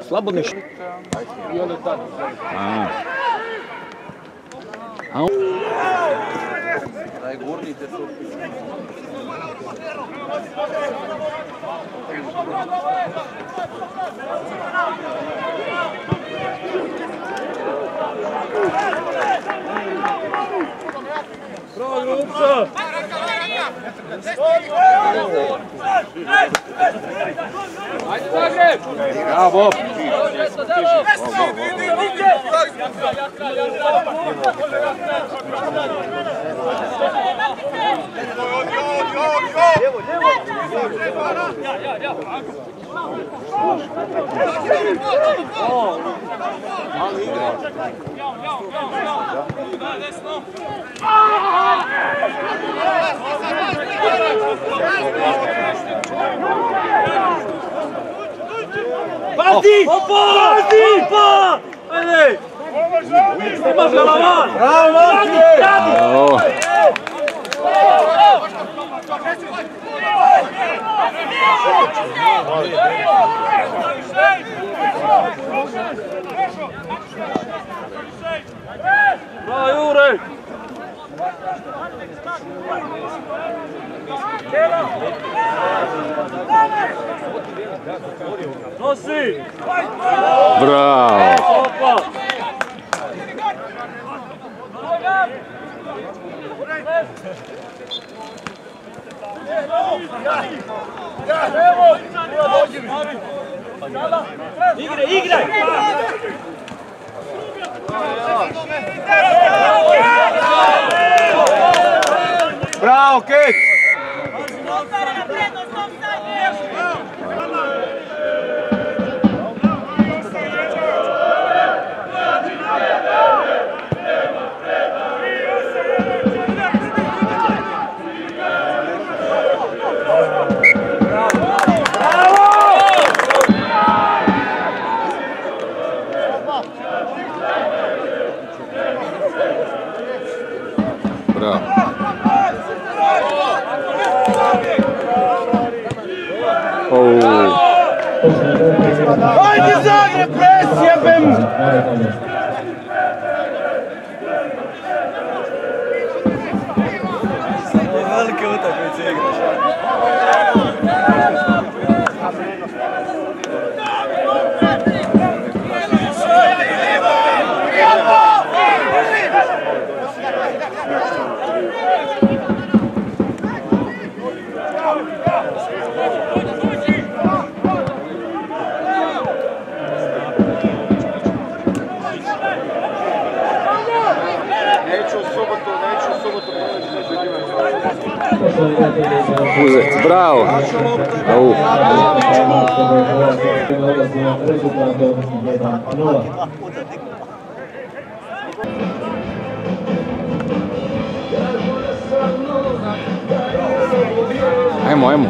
Slobodni š... Daj gurnite su. Bravo, Ljubca! Ajde, Zagreb! Bravo! Pazi! Pazi! Pa! Ajde! Imaš ga na van! Bravo, Marki! Bravo! Bravo, Jure! Nosi! Bravo! Opa! Igraj, igraj! Bravo, Kek! Bravo. Ajde Zagreb, presjebem! Velike utakmice igraš. Uzet, bravo! Au. Ajmo, ajmo.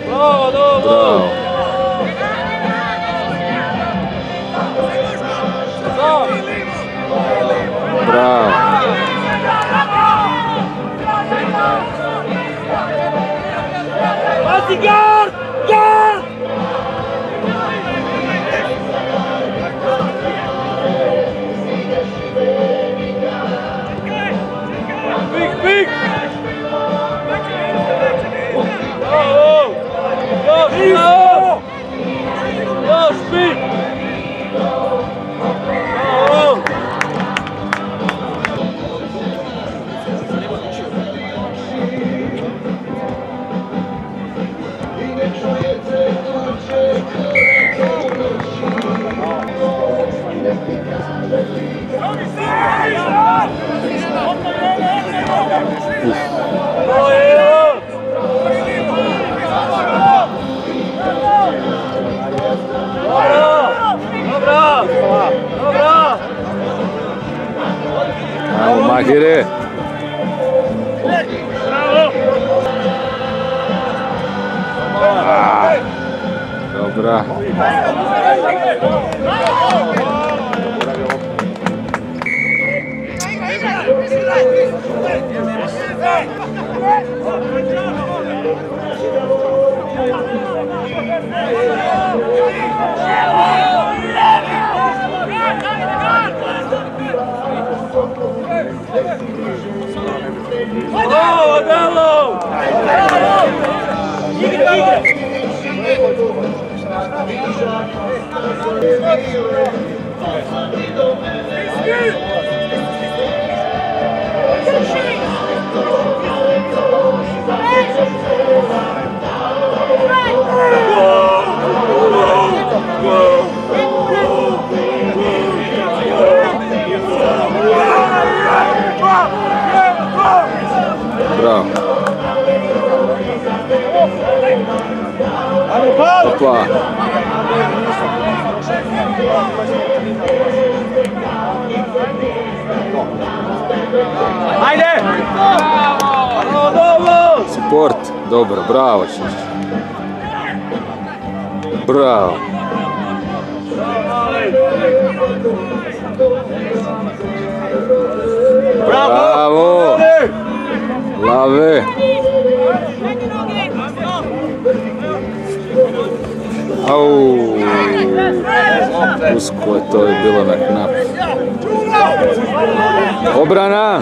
Bravo, dobro! Bravo! Bravo! Mahire. Dobra. Bravo, bello! Igra, igra! Bravo. Opa. Ajde! Dobro! Support. Dobro, bravo Šiš. Bravo. Bravo. Lave. Au. Usko je to bilo na knap. Obrana.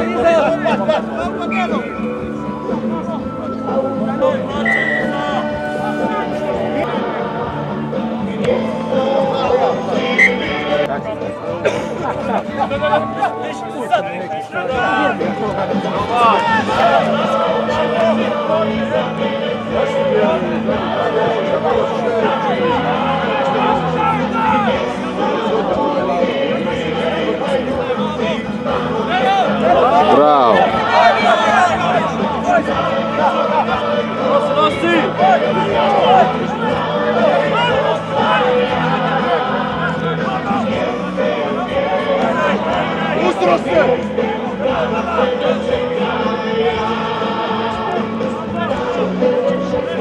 Bravo.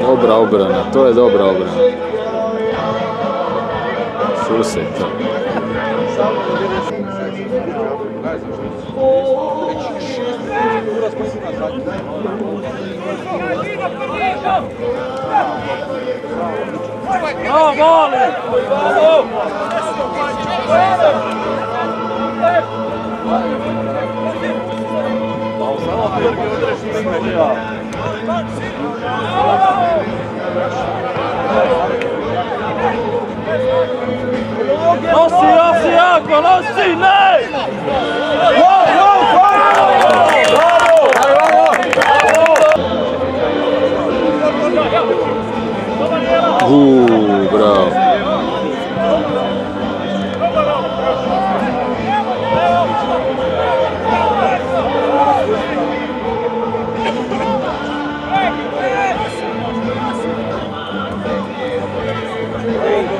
Dobra obrana, to je dobra obrana. Šusej to. Bravo, voli! Nosi, nosi, jako, nosi, ne! Bravo.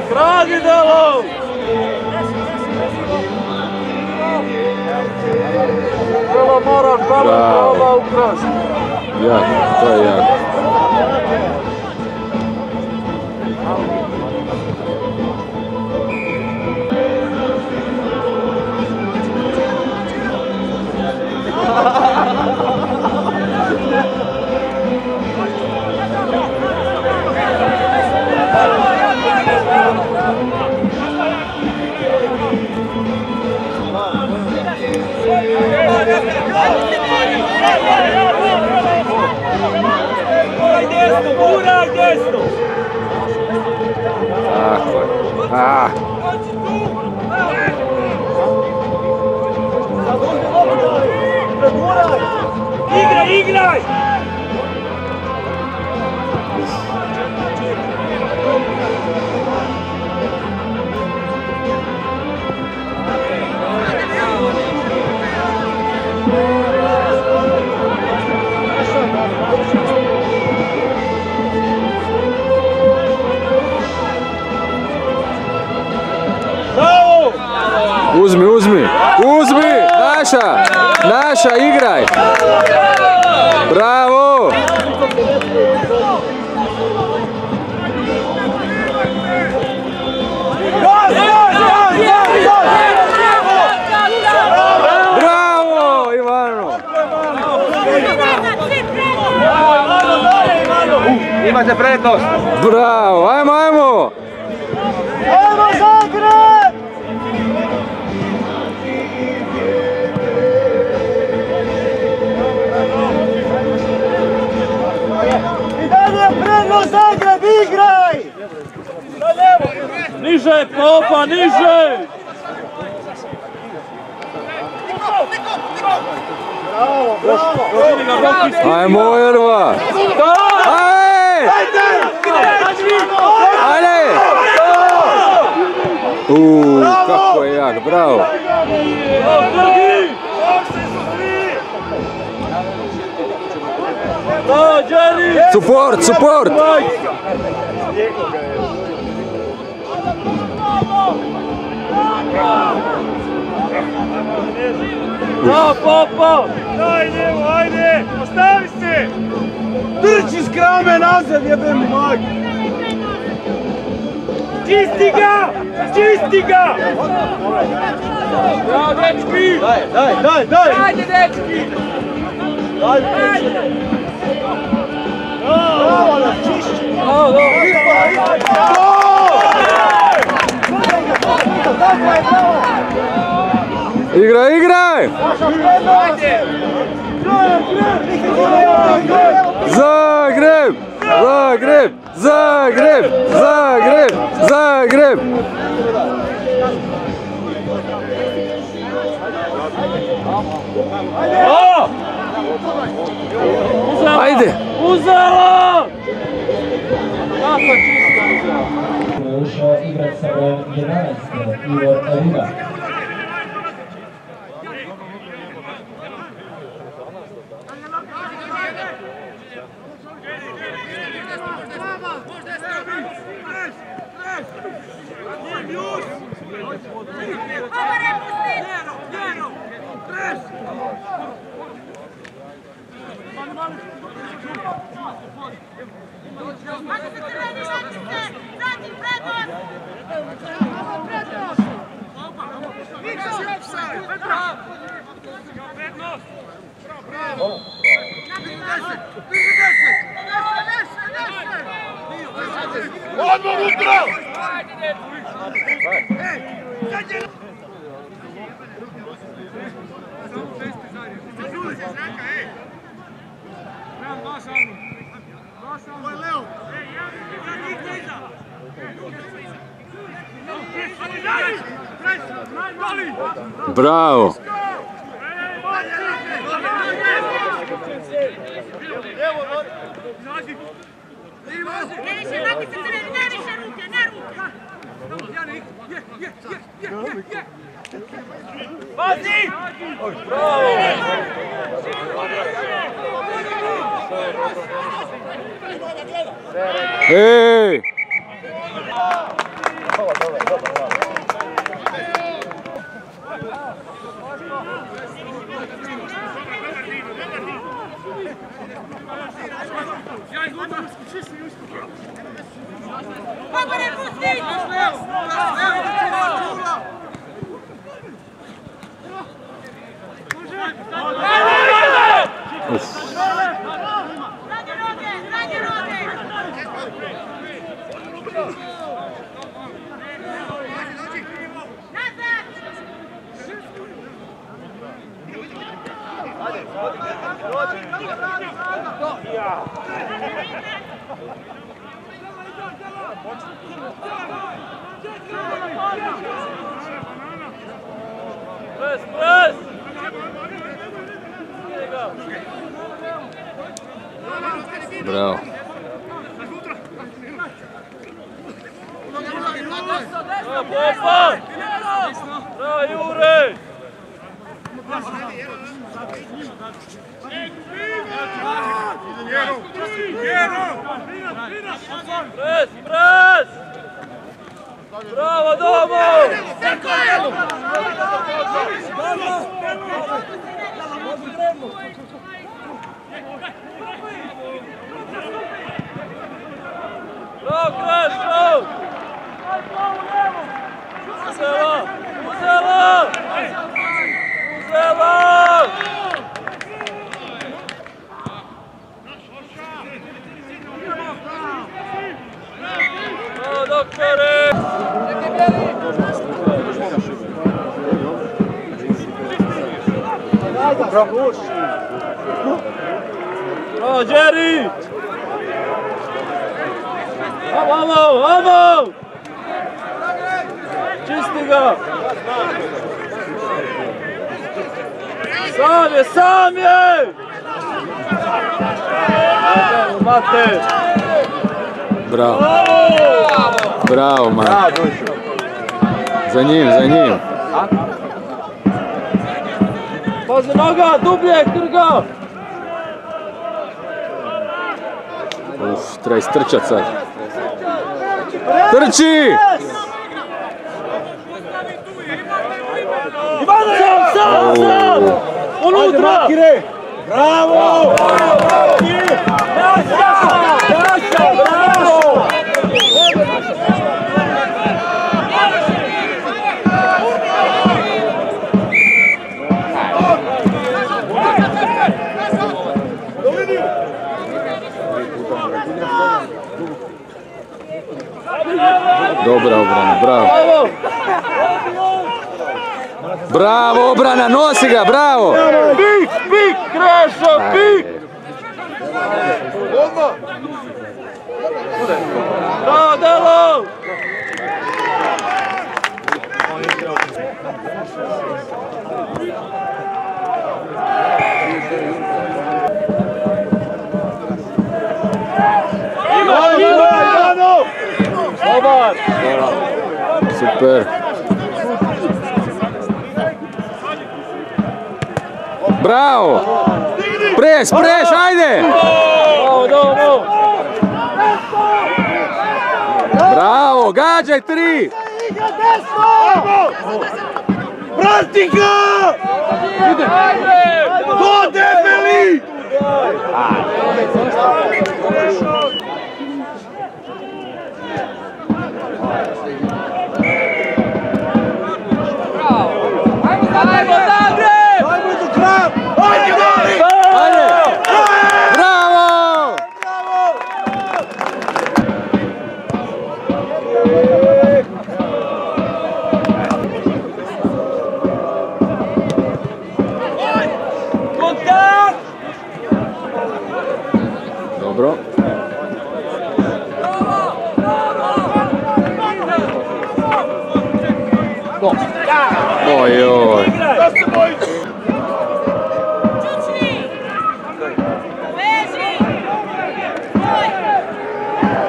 Bragi delo! Delo moraš, delo ukrasti. Jako, to je jako. Guraj desno! Tako je. Igraj, igraj! Uzmi, uzmi, uzmi! Naša! Naša, igraj! Bravo! Bravo, Ivano! Imate prednost! Bravo, ajmo, ajmo! Ajmo Zagreb! I dalje prednost Zagreb, igraj! Niže, Popa, niže! Bravo, bravo! Ajmo, Jerva! Ajde! Ajde! Kako je jak, bravo! Support, support! Bravo, Popa! Ajde, ajde! Ostavi se! Trči s krame nazad, jebem mag! Čisti ga! Čisti ga! Bravo, dečki! Daj! Ajde, dečki! Ajde! Bravo, da čišći! Bravo, Igraj, igraj! Zagreb! Zagreb! Zagreb! Zagreb! Zagreb! Ajde! Uzela! Ušao igrač sa brojem 11, Igor Riba. Bravo! Ej! Press, press! Bravo! Popa! Bravo, Jure! Press, press! Bravo, Domo! Bravo, Kreš, bravo! Uzela! Uzela! Uzela! Bravo, doktore! Bravo, Jerry! Vamo, vamo! Čisti ga! Sam je! Mate! Bravo. Bravo, man. Za njim, za njim. Pazi noga, dublje, trga! Uf, treba istrčat sad. Trči! Sam! Unutra! Bravo! Naša! Bravo! Dobra obrana, bravo. Bravo obrana, nosi ga, bravo! Pik, pik, Krešo, pik! Bravo, Delo! Dobar! Super! Bravo! Pres, pres, ajde! Bravo, Domo! Bravo, gađaj 3! Prati ga! To debeli! Ajmo, Zagreb! Ajmo do kraja! Ajde, Mali! Ajde! Bravo! Kontakt! Dobro. Oj, oj.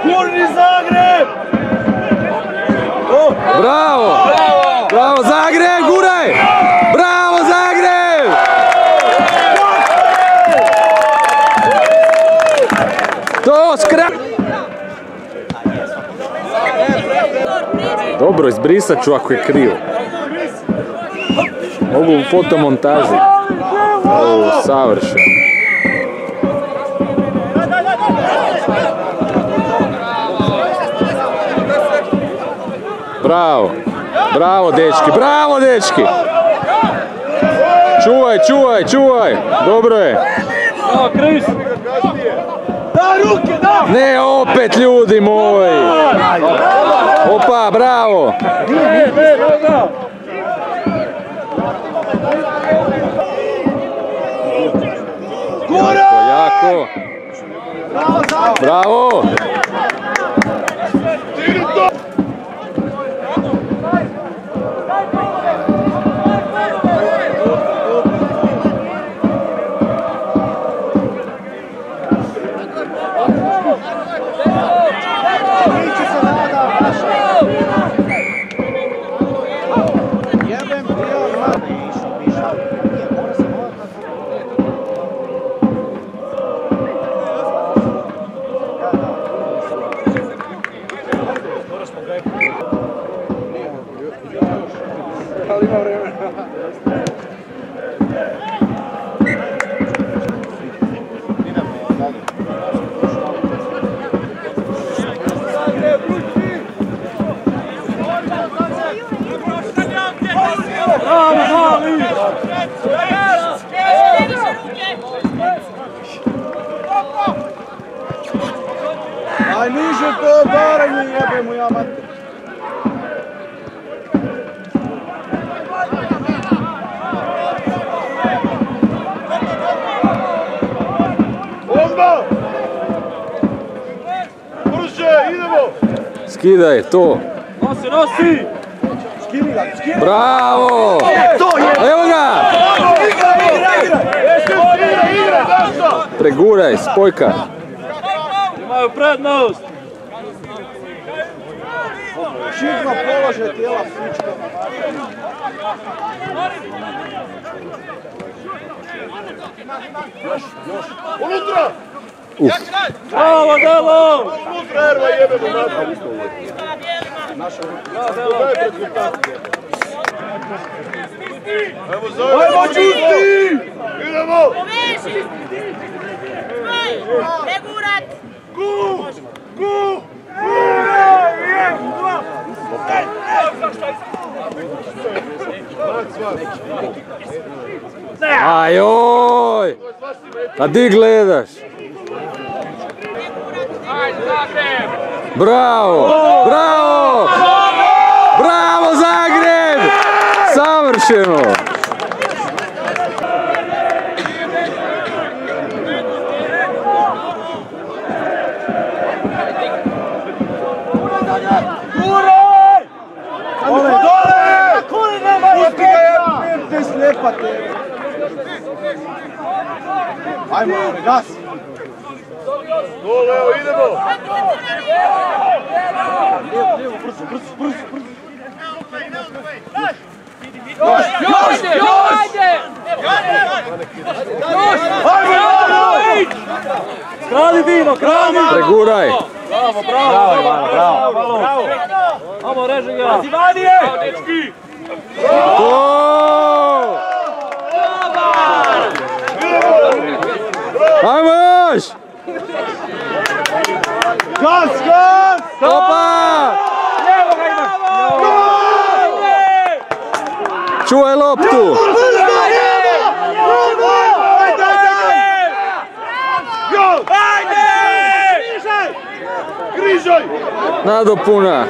Gurni Zagreb! Bravo! Bravo, Zagreb, guraj! Bravo, Zagreb! To skra... Dobro, izbrisat ću ako je krivo. Mogu u fotomontaži. O, savršeno. Bravo. Bravo, dečki. Bravo, dečki. Čuvaj, čuvaj, čuvaj. Dobro je. Bravo, Kris! Da ruke, da! Ne, opet ljudi moji. Opa, bravo. Jako. Bravo. ali ima vremena. Aj niže to baranje jebe mu ja mater. Bomba! Brže, idemo! Skidaj, to! Nosi, nosi! Skini ga, skini! Bravo! To je! Evo ga! Igra, zašto? Preguraj, spojka! Imaju prednost! Šikma polože tijela psička. Unutra! Bravo, Delo! Unutra, Erva, jebemo natrag. Ajmo, Čusti! Idemo! Segurat! Gu! Gu! Ajoj! A di gledaš? Bravo! Bravo! Bravo Zagreb! Savršeno! Ajmo, gas! Dole, evo, idemo! Lijevo, brzo, brzo, brzo, brzo! Još! Kradi Dino, kradi! Preguraj! Bravo, bravo! Bravo! Amo, reži ga! Zivanije! To! Ajmo još! Gas, gas! Opa! Čuvaj loptu! Križaj! Nadopuna!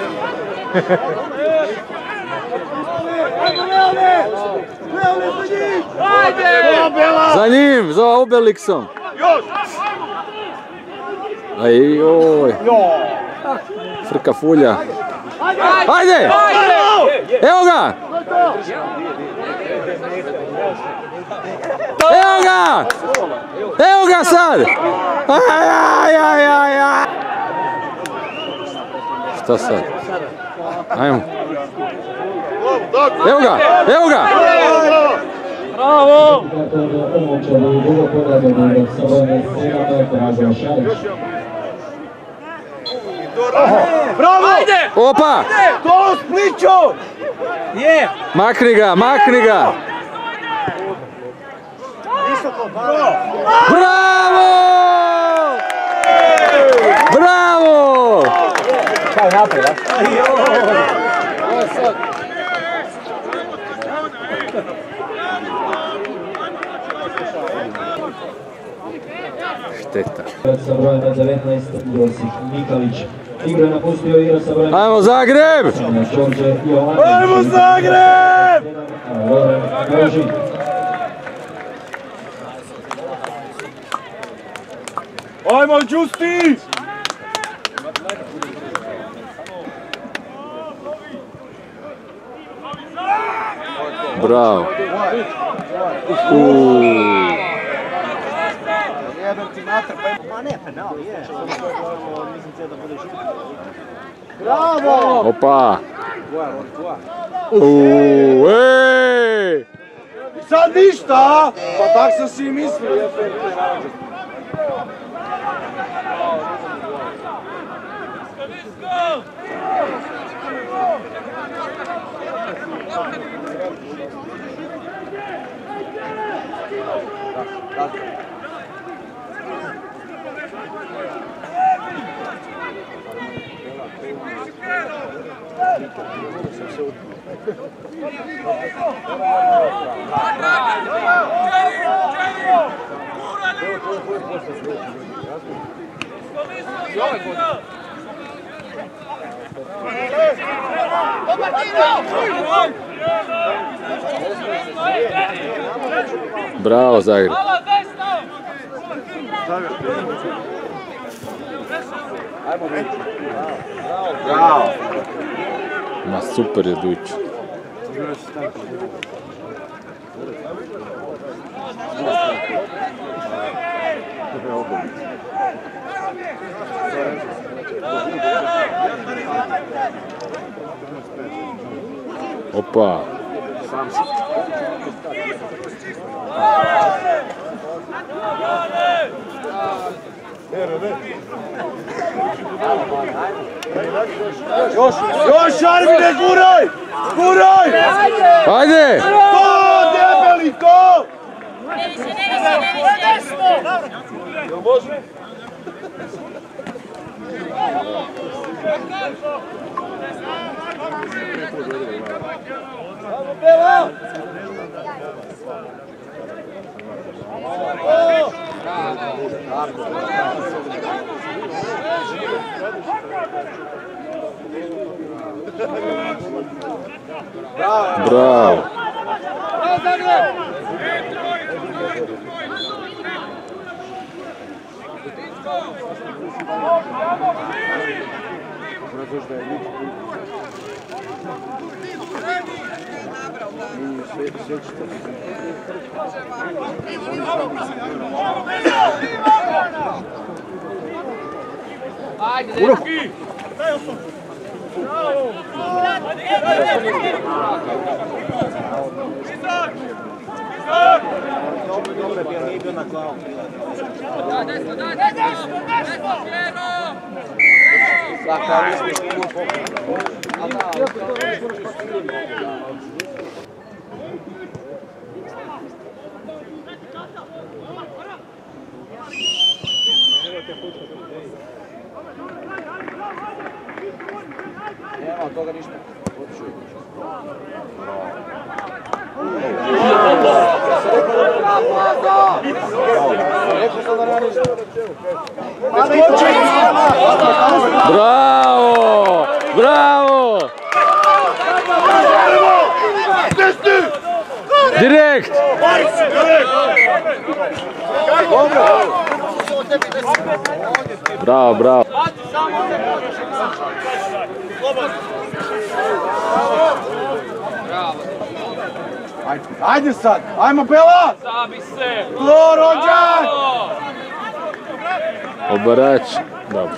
Za njim, za Obelixom! Još! Ajoj! Frka fulja! Ajde! Evo ga! Evo ga! Evo ga sad! Aj! Šta sad? Ajmo! Evo ga! Evo ga! Bravo! Bravo! Ajde! Opa! To Splićo! Je! Makni ga! Makni ga! Bravo! Bravo! Kaj napred, a? Šteta. Sa brojem 19, Josip Mikalić. Igru je napustio igra sa brojem... Ajmo Zagreb! Ajmo Zagreb! Loren Rožin. Ajmo Čusti! Bravo! Bravo! Opa! Ej! Sad ništa! Pa tak sam si i mislio. Bravo Zagreb. Bravo. Ma super je Dujić. Opa. Još Armine, guraj! Guraj! Ajde! Go, debeli, go! Ne više. Može? Bravo. Ajde, dečki! Dobre, bio nije bio na glavu. Nema od toga ništa. Bravo! Bravo! Direkt! Bravo, bravo. Ajde sad, ajmo Bela! Zabi se! Tlo, rođak! Obarač. Dobro.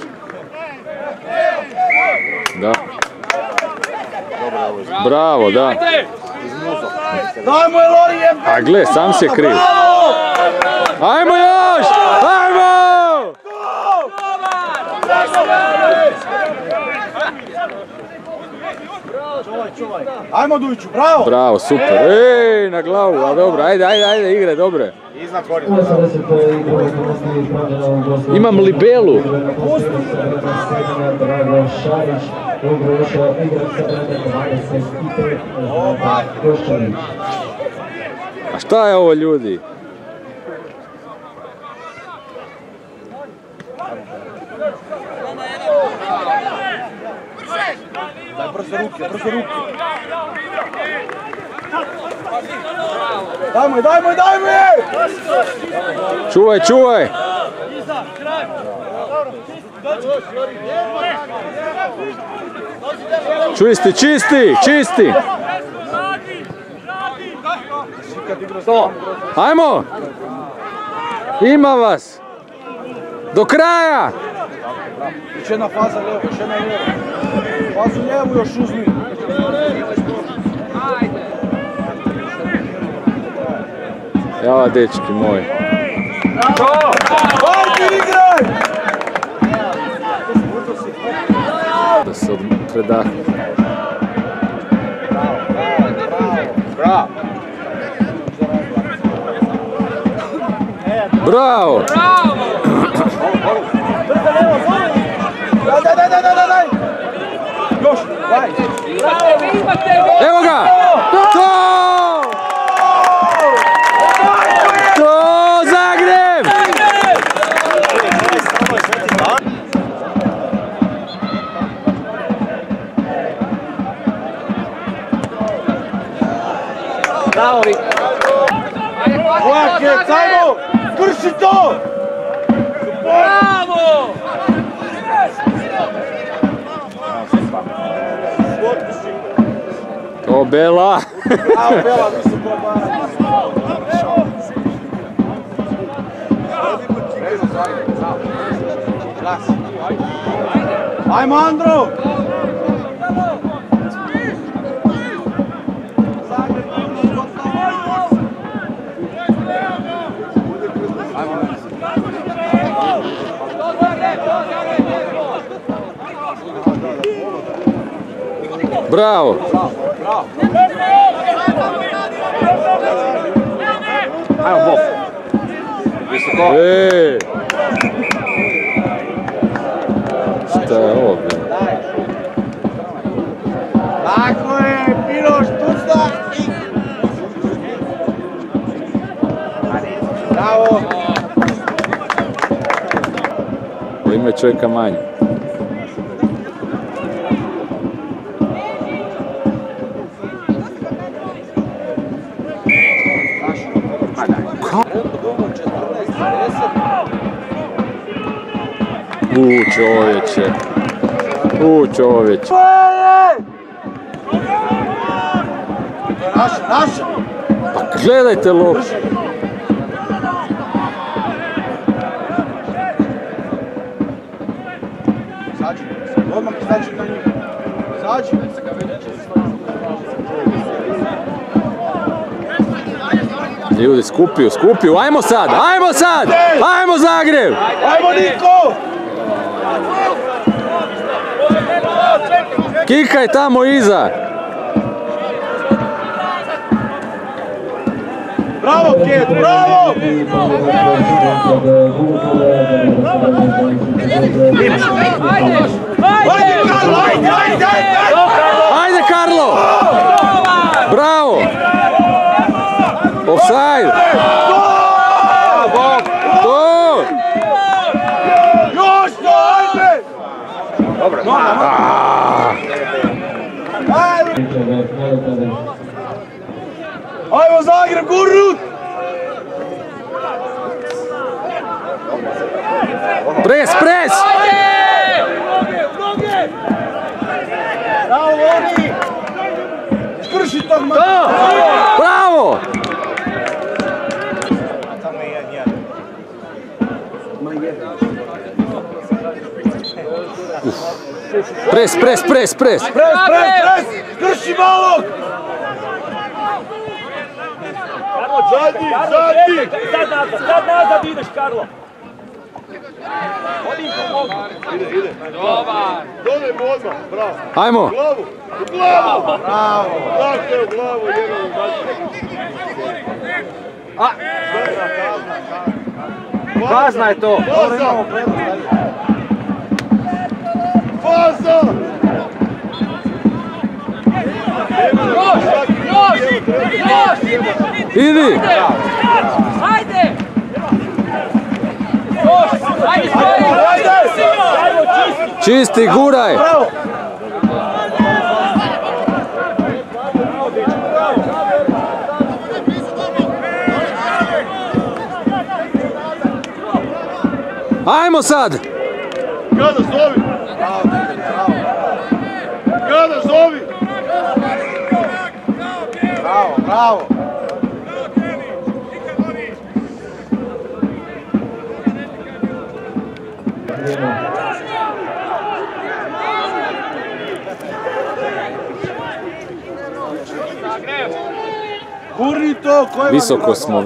Da. Bravo, da. Daj mu je Lori jebe! A gle, sam si je kriv. Ajmo još! Ajmo! Ajmo Dujiću, bravo! Bravo, super. Ej, na glavu, a dobro, ajde, igre, dobre. Iznad korina. Imam libelu. A šta je ovo, ljudi? Daj brzo ruke, brzo ruke. Daj mu je! Čuvaj, čuvaj! Čisti! Ajmo! Ima vas! Do kraja! Još jedna faza lijevo, još jedna lijevo. Fazu lijevu još uzmi. Java, dečki moji. Ajde, igraj! Da se predahne. Bravo! Bravo! Daj! Još, daj! Evo ga! To! To Zagreb! Bravo, Vik! Uvijek je, Cajmo! Krši to! Bravo! To Bela! Bravo, Bela, visoko obara. Ajmo, Andro! Bravo! Ajmo, Bob. Visoko. Šta je ovo bilo? Tako je, Miloš, tucna! Bravo! Ko ima čovjeka manje? Čovječe. Čovječe. Naša! Pa gledajte loptu. Sađi, odmah sađi na njih. Sađi. Ljudi, skupiju, ajmo sad! Ajmo Zagreb! Ajmo Niko! Kikaj tamo iza! Bravo, Kjet, bravo! Ajde, Karlo! Bravo! Offside! To! Još to, ajde! Dobro, ajmo Zagreb, gurnut! Pres! Bravo, Oni! Skrši tog mata! Bravo! Pres! Pres! Skrši malog! Zadnji! Sad nazad ideš, Karlo! Ide. Dobar! Dolemo odmah, bravo! Ajmo! U glavu! Bravo! Tako je u glavu, jedan Kazna je to! Faza! Idi! Ajde! Čisti, guraj! Ajmo sad! Gada, zovi! Gada, zovi! Bravo! Gurni to, koje Visoko smo.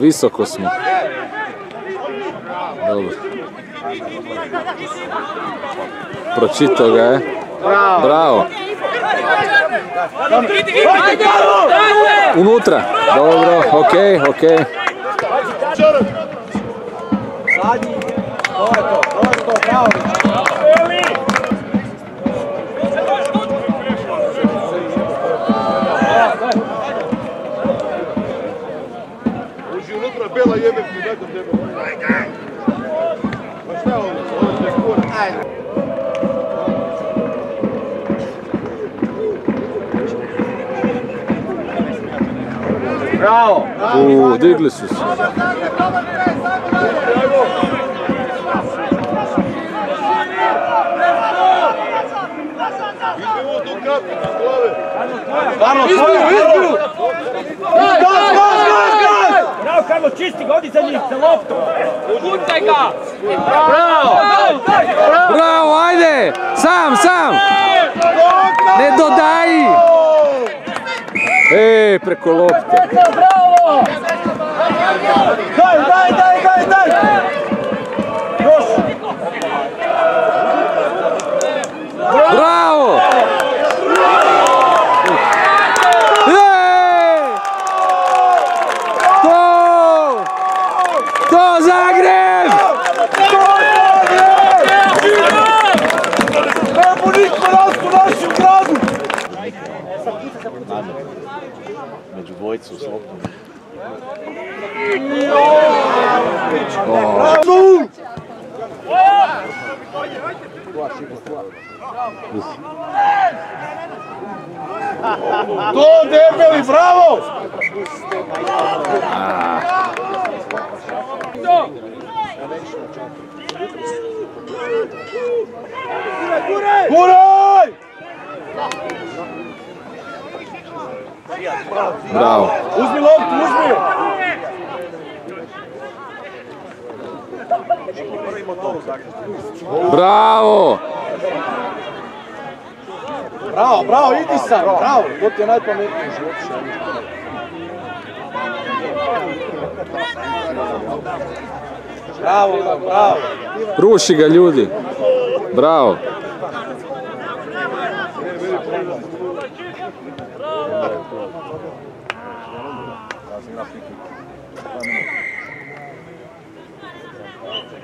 Dobro. Pročitao ga je. Bravo. Unutra. Dobro, okej. Zadnji. To je to, bravo. Uđi unutra, bela jebem ti nakon tebe. Pa šta je ovo? Ovo je kurac. Bravo! Digli su se. Idemo tu kapku na glave. Izbiju! Bravo, Karlo, čisti, godi za njih, za loptu. Pucaj ga! Bravo, ajde! Sam! Ne dodaji! Preko lopte. Bravo! Daj! Još! Bravo! To Zagreb! Nemo niko nas u našem gradu! Među dvojicu s loptom. To debeli, bravo! Guraj! Bravo. Uzmi loptu, uzmi! Bravo! Bravo, idi sam, bravo, to ti je najpametniji život. Bravo. Ruši ga ljudi. Bravo.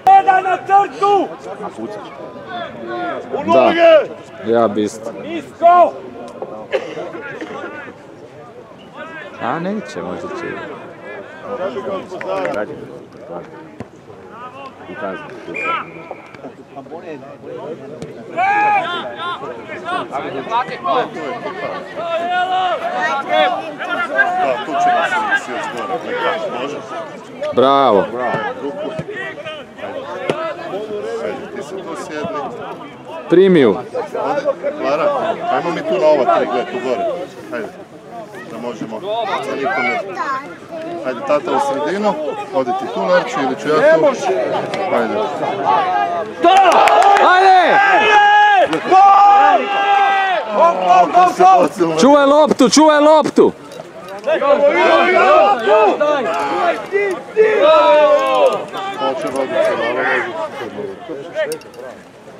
Gledaj na crtu! Da, ja bi isto. Nisko! A neće, možda će. Kaži ga od pozara. Da, tu će nas svi odskora. Može? Bravo. Ruku. Ajde, ti se tu sjedni. Primiju. Klara, ajmo mi tu na ova tri, gledaj, tu gore. Ajde, da možemo sa nikome. Ajde, tata u sredinu, odi ti tu Larči ili ću ja tu. Ajde. Ajde! Čuvaj loptu!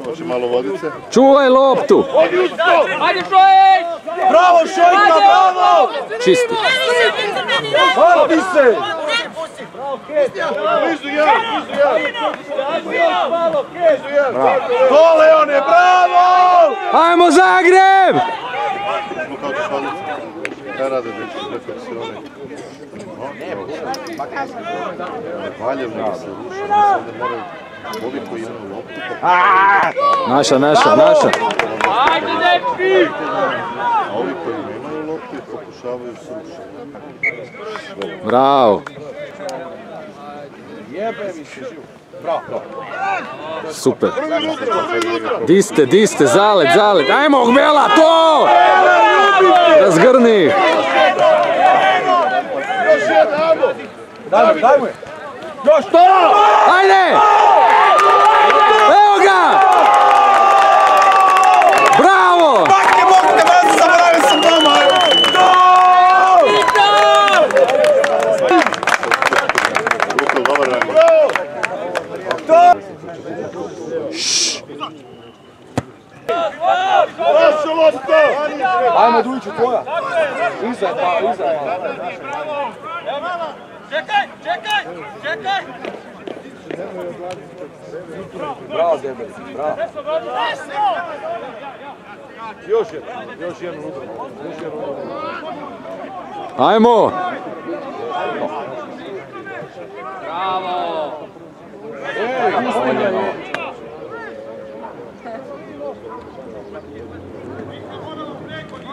Može malo vodice. Čuvaj loptu! Ajde, Šojić! Bravo, Šojka, bravo! Čisti. Vrti se! To, Leone, bravo! Ajmo Zagreb! Kako ćeš vodice? Kaj rade dečki, refleksione? Valjevno se ruši, oni se ovdje moraju, ovi koji imaju loptu, Naša. Ajde, dečki! a ovi koji nemaju loptu pokušavaju srušiti. Bravo. Jebe mi se živ. Bravo. Super. Diste, zalet. Ajmo Bela, to! Razgrni. Daj mu je. Još to! Ajde! Evo ga! Bravo! Bake mogu te vrati, zaboravio sam doma. Rukel, dobar rang. Naša lopta! Ajmo, Dujiću, tvoja. Iza. Čekaj! Bravo, debeli, bravo. Još jednu udru. Ajmo! Bravo!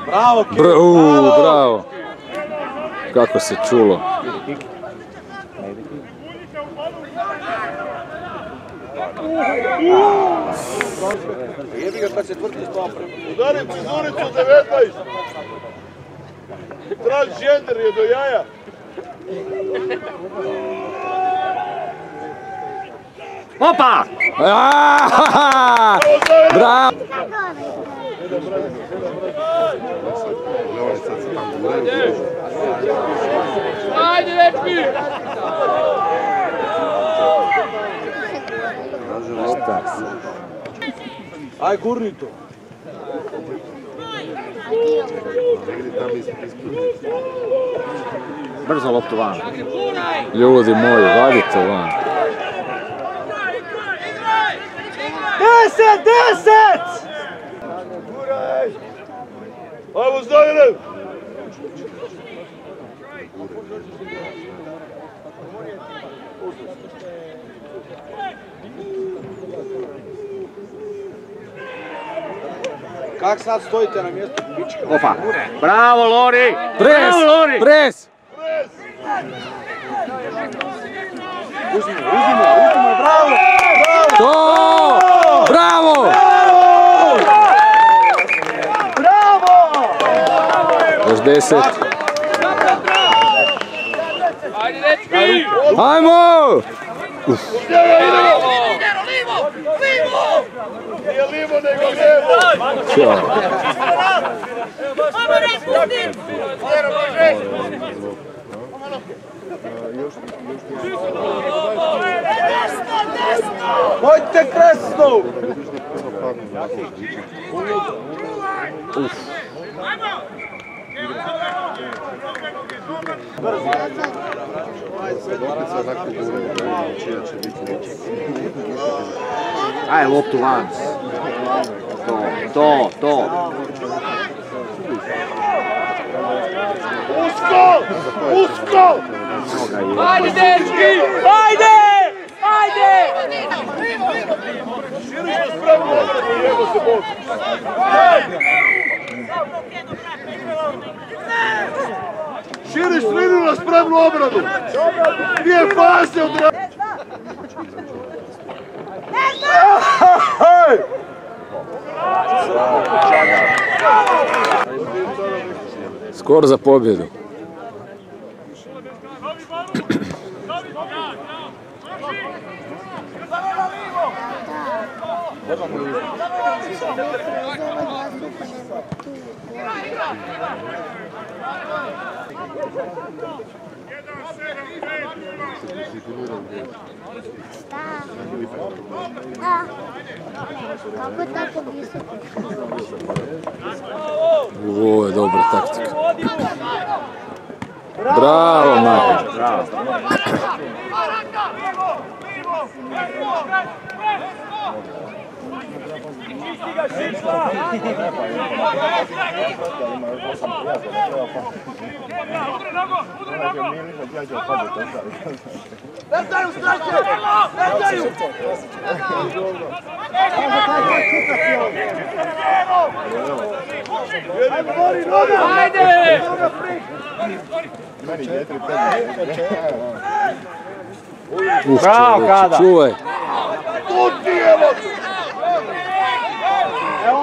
Bravo, Kevin! Bravo! Kako se čulo. Jebi ga kad se tvrdi s tom prema. Udarim cizuricu 19. Transgender je do jaja. Opa! Bravo! Ajde, dečki! Aj, gurni to. Brzo loptu van. Ljudi moji, vadite van. 10! Ajmo, Zdajelev! Kak sad stojite na mjestu pička? Opa! Bravo, Lori! Pres! Bravo, Lori! Pres! Uzmimo, bravo! To! Bravo! Još 10. Ajde, dečki! Ajmo! Nije livo nego lijevo! Ćao. Pojďte kresnou! Aj, loptu van. To. Usko! Ajde, dečki! Ajde! Širiš na spremnu obranu i evo se Bog! Širiš liniju na spremnu obranu! Dvije faze od... Skor za pobjedu. Kako je tako visoko? Ovo je dobra taktika. Bravo, Mate. Bravo. Ajde! Bravo, Kada. Čuvaj.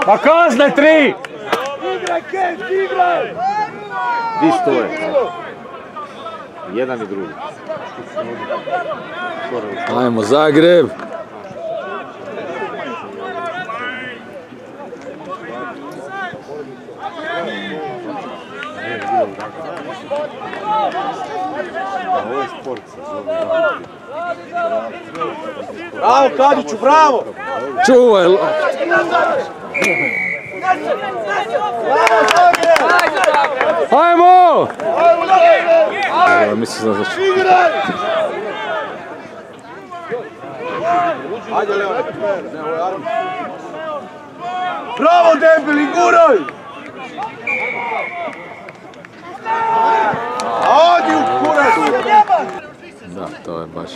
Pa kazne 3! Igraj, Kent, igraj! Di stoje? Jedan i drugi. Ajmo, Zagreb. Bravo, Kadiću, bravo! Čuvaj. Ajmo! Mislim da znači. Ajde, Leone. Ne, ovo je Armin. Bravo, debeli, guraj! Odi u kurac! Da, to je baš...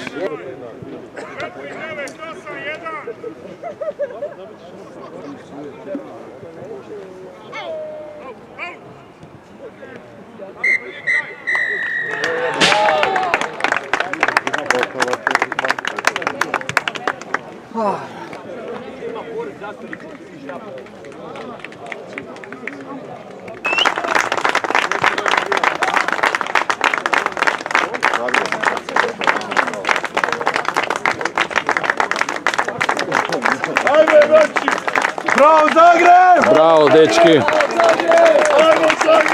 Bravo, Zagreb! Bravo, dečki! Ajmo, Zagreb!